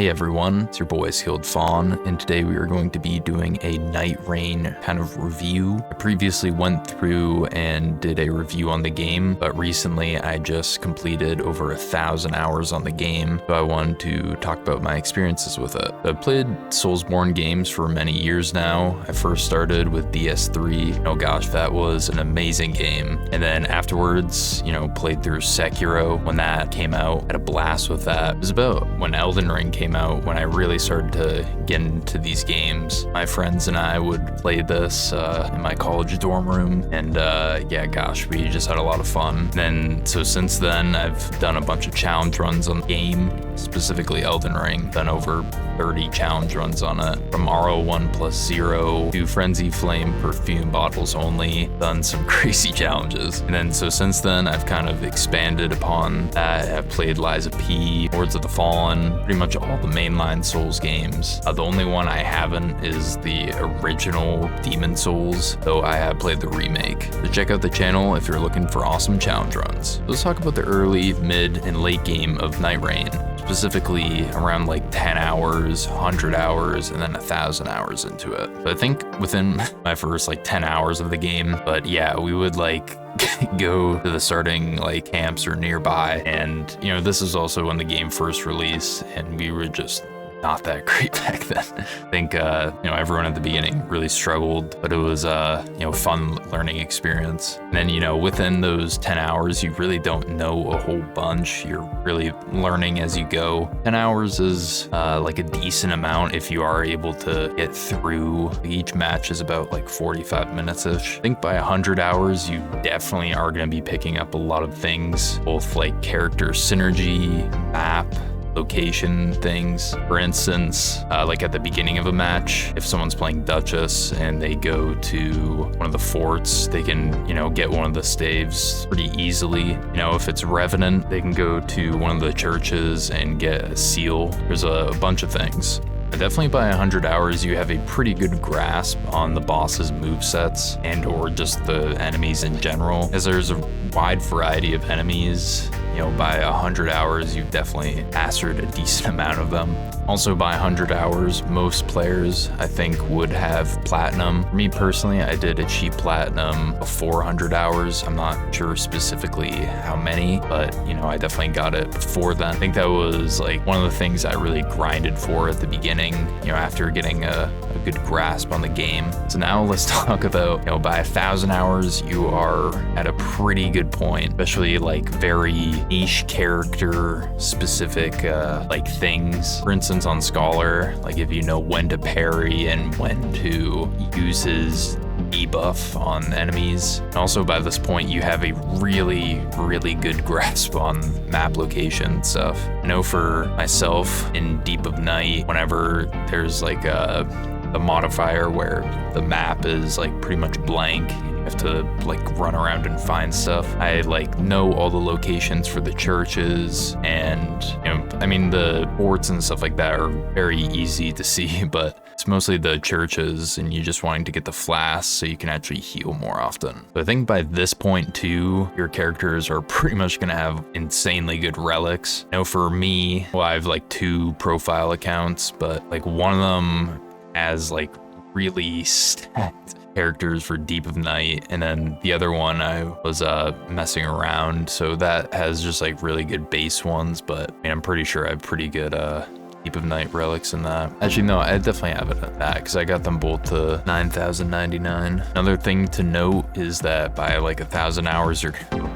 Hey everyone, it's your boy Skilled Fawn, and today we are going to be doing a Nightreign kind of review. I previously went through and did a review on the game, but recently I just completed over 1,000 hours on the game, so I wanted to talk about my experiences with it. I've played Soulsborne games for many years now. I first started with DS3. Oh gosh, that was an amazing game. And then afterwards, played through Sekiro when that came out. Had a blast with that. It was about when Elden Ring came out when I really started to get into these games. My friends and I would play this in my college dorm room, and yeah, gosh, we just had a lot of fun. So since then, I've done a bunch of challenge runs on the game, specifically Elden Ring. Done over 30 challenge runs on it, from RO1+0 to Frenzy Flame perfume bottles only. Done some crazy challenges. And then so since then, I've kind of expanded upon that. I've played Lies of P, Lords of the Fallen, pretty much all the mainline Souls games. The only one I haven't is the original Demon Souls, though I have played the remake. So check out the channel if you're looking for awesome challenge runs. Let's talk about the early, mid, and late game of Nightreign. Specifically around like 10 hours, 100 hours, and then 1,000 hours into it. So I think within my first like 10 hours of the game, but yeah, we would like go to the starting like camps or nearby. And this is also when the game first released, and we were just not that great back then. I think, everyone at the beginning really struggled, but it was fun learning experience. And then, within those 10 hours, you really don't know a whole bunch. You're really learning as you go. 10 hours is like a decent amount if you are able to get through. Each match is about like 45 minutes-ish. I think by 100 hours, you definitely are going to be picking up a lot of things, both like character synergy, map, location things. For instance, like at the beginning of a match, if someone's playing Duchess and they go to one of the forts, they can, get one of the staves pretty easily. If it's Revenant, they can go to one of the churches and get a seal. There's a bunch of things. Definitely by 100 hours, you have a pretty good grasp on the boss's movesets and or just the enemies in general, as there's a wide variety of enemies. By 100 hours, you've definitely mastered a decent amount of them. Also, by 100 hours, most players, I think, would have platinum. For me personally, I did achieve platinum before 100 hours. I'm not sure specifically how many, but, I definitely got it before then. I think that was like one of the things I really grinded for at the beginning, after getting a good grasp on the game. So now let's talk about, by 1,000 hours, you are at a pretty good point, especially like very niche character specific like things. For instance, on Scholar, like if you know when to parry and when to use his debuff on enemies. And also by this point, you have a really, really good grasp on map location stuff. I know for myself in Deep of Night, whenever there's like a modifier where the map is like pretty much blank, you have to like run around and find stuff. I like know all the locations for the churches, and the forts and stuff like that are very easy to see, but it's mostly the churches and you just wanting to get the flasks so you can actually heal more often. So I think by this point too, your characters are pretty much gonna have insanely good relics. For me, I have like 2 profile accounts, but like one of them has like really stacked characters for Deep of Night, and then the other one I was messing around, so that has just like really good base ones, but I'm pretty sure I have pretty good Deep of Night relics in that. Actually, no, I definitely have it at that because I got them both to 9,099. Another thing to note is that by like 1,000 hours, you're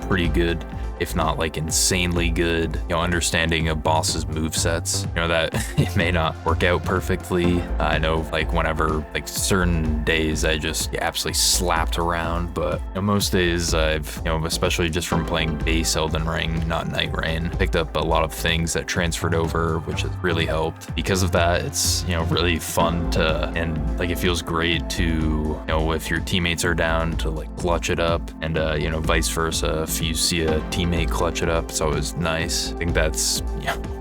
pretty good, if not like insanely good, understanding a boss's movesets. That it may not work out perfectly. I know like whenever like certain days I just get absolutely slapped around, but most days I've, especially just from playing base Elden Ring, not Nightreign, picked up a lot of things that transferred over, which has really helped. Because of that, it's, really fun and like it feels great to, if your teammates are down to like clutch it up, and vice versa. If you see a teammate clutch it up, it's always nice. I think that's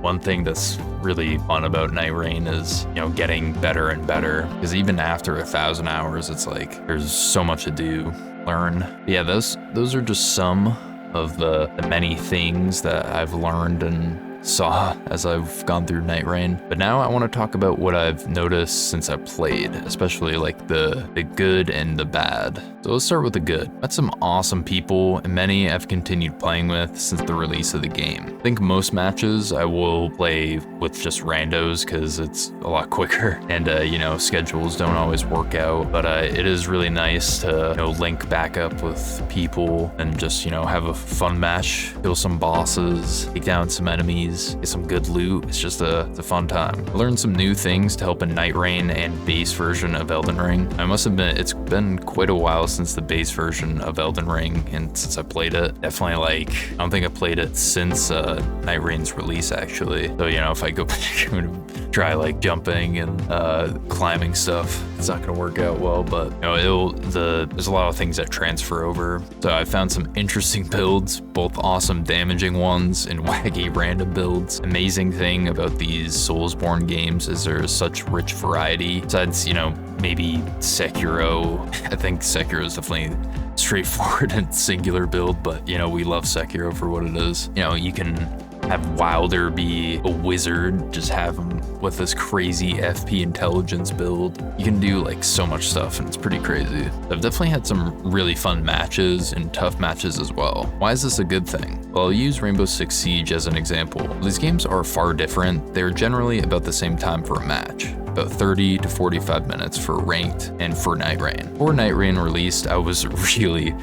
one thing that's really fun about Nightreign is, getting better and better, because even after 1,000 hours, it's like there's so much to do, learn. But yeah, those are just some of the many things that I've learned and saw as I've gone through Nightreign. But now I want to talk about what I've noticed since I played, especially like the good and the bad. So let's start with the good. Met some awesome people, and many I've continued playing with since the release of the game. I think most matches I will play with just randos because it's a lot quicker, and you know, schedules don't always work out. But it is really nice to, you know, link back up with people and just, you know, have a fun match, kill some bosses, take down some enemies, get some good loot. It's just it's a fun time. I learned some new things to help in Nightreign and base version of Elden Ring. I must admit, it's been quite a while since the base version of Elden Ring and since I played it. Definitely, like, I don't think I played it since Nightreign's release, actually. So, you know, if I go back and try like jumping and climbing stuff, it's not gonna work out well, but you know, there's a lot of things that transfer over. So I found some interesting builds, both awesome damaging ones and wacky random builds. Amazing thing about these Soulsborne games is there's such rich variety. Besides, you know, maybe Sekiro. I think Sekiro is definitely straightforward and singular build, but you know, we love Sekiro for what it is. You know, you can have Wilder be a wizard, just have him with this crazy FP intelligence build. You can do like so much stuff, and it's pretty crazy. I've definitely had some really fun matches and tough matches as well. Why is this a good thing? Well, I'll use Rainbow Six Siege as an example. These games are far different. They're generally about the same time for a match, about 30 to 45 minutes for ranked and for Nightreign. Before Nightreign released, I was really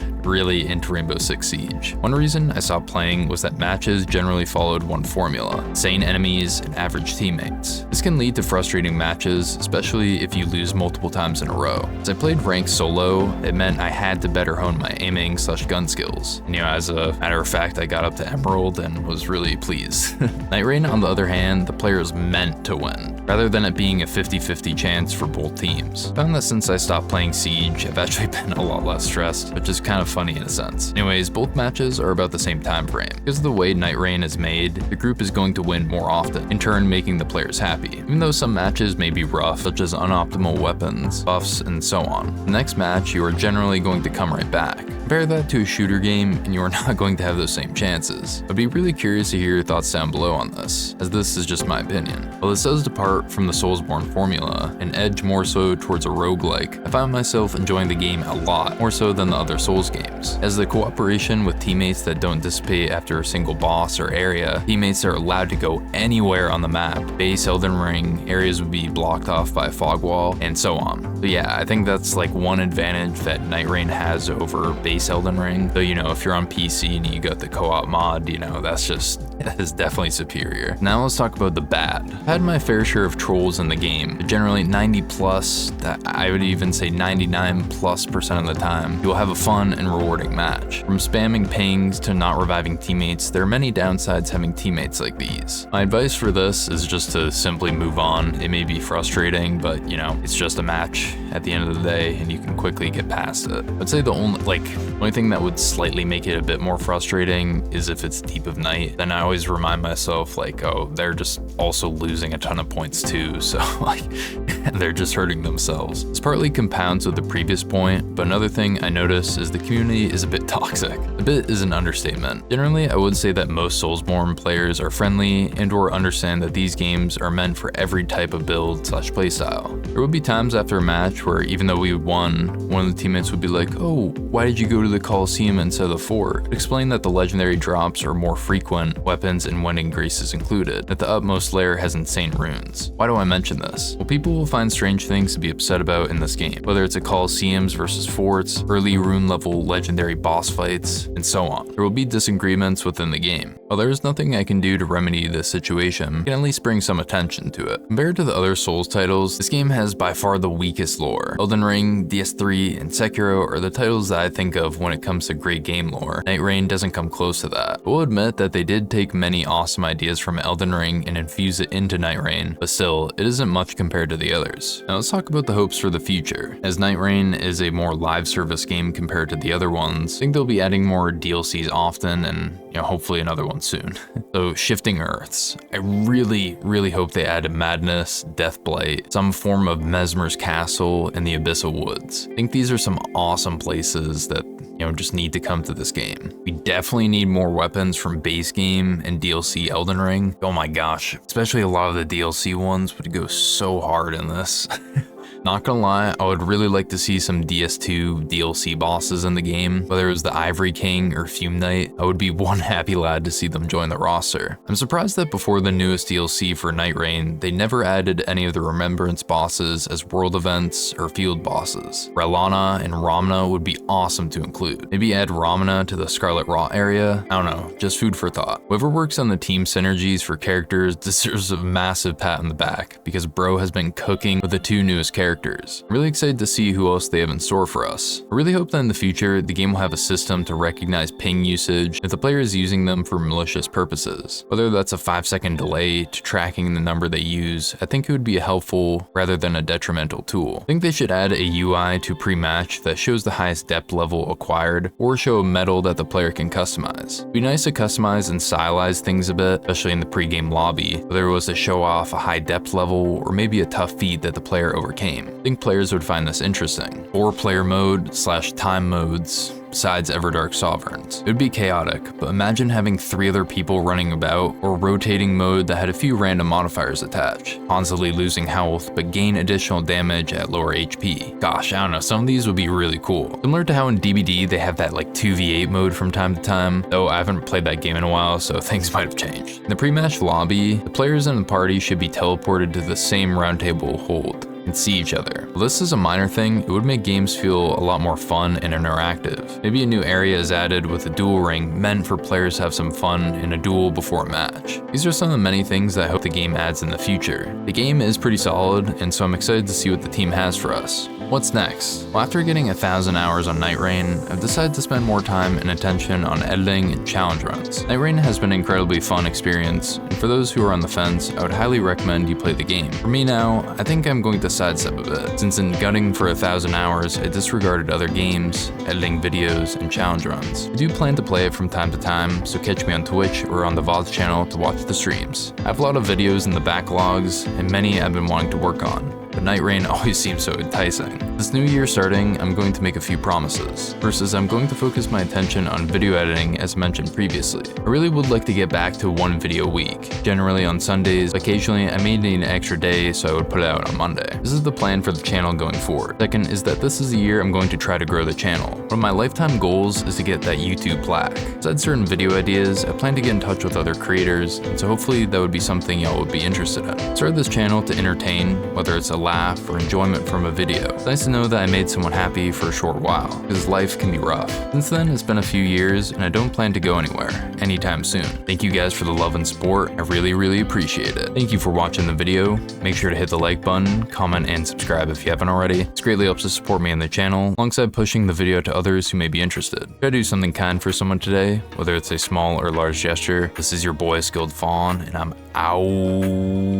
into Rainbow Six Siege. One reason I stopped playing was that matches generally followed one formula: insane enemies and average teammates. This can lead to frustrating matches, especially if you lose multiple times in a row. As I played ranked solo, it meant I had to better hone my aiming / gun skills. And, you know, as a matter of fact, I got up to Emerald and was really pleased. Nightreign, on the other hand, the player is meant to win, rather than it being a 50-50 chance for both teams. I found that since I stopped playing Siege, I've actually been a lot less stressed, which is kind of funny in a sense. Anyways, both matches are about the same time frame. Because of the way Nightreign is made, the group is going to win more often, in turn making the players happy. Even though some matches may be rough, such as unoptimal weapons, buffs, and so on, the next match you are generally going to come right back. Compare that to a shooter game, and you are not going to have those same chances. I'd be really curious to hear your thoughts down below on this, as this is just my opinion. While this does depart from the Soulsborne formula and edge more so towards a roguelike, I found myself enjoying the game a lot, more so than the other Souls games. As the cooperation with teammates that don't dissipate after a single boss or area, teammates are allowed to go anywhere on the map. Base Elden Ring, areas would be blocked off by a fog wall, and so on. So yeah, I think that's like one advantage that Nightreign has over base Elden Ring. So, you know, if you're on PC and you got the co-op mod, you know, that is definitely superior. Now let's talk about the bad. I've had my fair share of trolls in the game, but generally 90 plus, I would even say 99+% of the time, you'll have a fun and rewarding match. From spamming pings to not reviving teammates, there are many downsides having teammates like these. My advice for this is just to simply move on. It may be frustrating, but you know, it's just a match at the end of the day, and you can quickly get past it. I'd say the only thing that would slightly make it a bit more frustrating is if it's deep of night. Then I always remind myself, like, oh, they're just also losing a ton of points too, so like, they're just hurting themselves. This partly compounds with the previous point, but another thing I notice is the community is a bit toxic. A bit is an understatement. Generally, I would say that most Soulsborne players are friendly and or understand that these games are meant for every type of build / playstyle. There would be times after a match where even though we won, one of the teammates would be like, oh, why did you go to the Coliseum instead of the fort? Explain that the legendary drops are more frequent, weapons and winning graces included, that the utmost layer has insane runes. Why do I mention this? Well, people will find strange things to be upset about in this game, whether it's a Coliseums versus forts, early rune level legendary boss fights, and so on. There will be disagreements within the game. While there is nothing I can do to remedy this situation, I can at least bring some attention to it. Compared to the other Souls titles, this game has by far the weakest lore. Elden Ring, DS3, and Sekiro are the titles that I think of when it comes to great game lore. Nightreign doesn't come close to that. I will admit that they did take many awesome ideas from Elden Ring and infuse it into Nightreign, but still, it isn't much compared to the others. Now let's talk about the hopes for the future. As Nightreign is a more live service game compared to the other ones, I think they'll be adding more DLCs often and, you know, hopefully another one soon. So Shifting Earths. I really hope they add a Madness, Deathblight, some form of Mesmer's Castle, and the Abyssal Woods. I think these are some awesome places that, you just need to come to this game. We definitely need more weapons from base game and DLC Elden Ring. Oh my gosh, especially a lot of the DLC ones would go so hard in this. Not gonna lie, I would really like to see some DS2 DLC bosses in the game, whether it was the Ivory King or Fume Knight. I would be one happy lad to see them join the roster. I'm surprised that before the newest DLC for Nightreign, they never added any of the Remembrance bosses as world events or field bosses. Rellana and Ramna would be awesome to include. Maybe add Ramna to the Scarlet Rot area? I don't know, just food for thought. Whoever works on the team synergies for characters deserves a massive pat on the back, because bro has been cooking with the 2 newest characters. I'm really excited to see who else they have in store for us. I really hope that in the future, the game will have a system to recognize ping usage if the player is using them for malicious purposes. Whether that's a 5-second delay to tracking the number they use, I think it would be a helpful rather than a detrimental tool. I think they should add a UI to pre-match that shows the highest depth level acquired, or show a medal that the player can customize. It'd be nice to customize and stylize things a bit, especially in the pre-game lobby, whether it was to show off a high depth level or maybe a tough feat that the player overcame. I think players would find this interesting. 4-player mode / time modes besides Everdark Sovereigns. It would be chaotic, but imagine having 3 other people running about, or rotating mode that had a few random modifiers attached, constantly losing health but gain additional damage at lower HP. Gosh, I don't know, some of these would be really cool. Similar to how in DBD they have that like 2v8 mode from time to time, though I haven't played that game in a while, so things might have changed. In the pre-match lobby, the players in the party should be teleported to the same roundtable hold and see each other. While this is a minor thing, it would make games feel a lot more fun and interactive. Maybe a new area is added with a duel ring meant for players to have some fun in a duel before a match. These are some of the many things that I hope the game adds in the future. The game is pretty solid, and so I'm excited to see what the team has for us. What's next? Well, after getting 1,000 hours on Nightreign, I've decided to spend more time and attention on editing and challenge runs. Nightreign has been an incredibly fun experience, and for those who are on the fence, I would highly recommend you play the game. For me now, I think I'm going to sidestep a bit, since in gunning for 1,000 hours, I disregarded other games, editing videos, and challenge runs. I do plan to play it from time to time, so catch me on Twitch or on the VODs channel to watch the streams. I have a lot of videos in the backlogs, and many I've been wanting to work on, but Nightreign always seems so enticing. This new year starting, I'm going to make a few promises. First is I'm going to focus my attention on video editing as mentioned previously. I really would like to get back to 1 video a week, generally on Sundays. Occasionally I may need an extra day, so I would put it out on Monday. This is the plan for the channel going forward. Second is that this is the year I'm going to try to grow the channel. One of my lifetime goals is to get that YouTube plaque. Besides certain video ideas, I plan to get in touch with other creators, and so hopefully that would be something y'all would be interested in. I started this channel to entertain, whether it's a laugh or enjoyment from a video. It's nice to know that I made someone happy for a short while, because life can be rough. Since then, it's been a few years, and I don't plan to go anywhere anytime soon. Thank you guys for the love and support. I really appreciate it. Thank you for watching the video. Make sure to hit the like button, comment, and subscribe if you haven't already. This greatly helps to support me and the channel, alongside pushing the video to others who may be interested. Try to do something kind for someone today, whether it's a small or large gesture. This is your boy Skilled Fawn, and I'm out.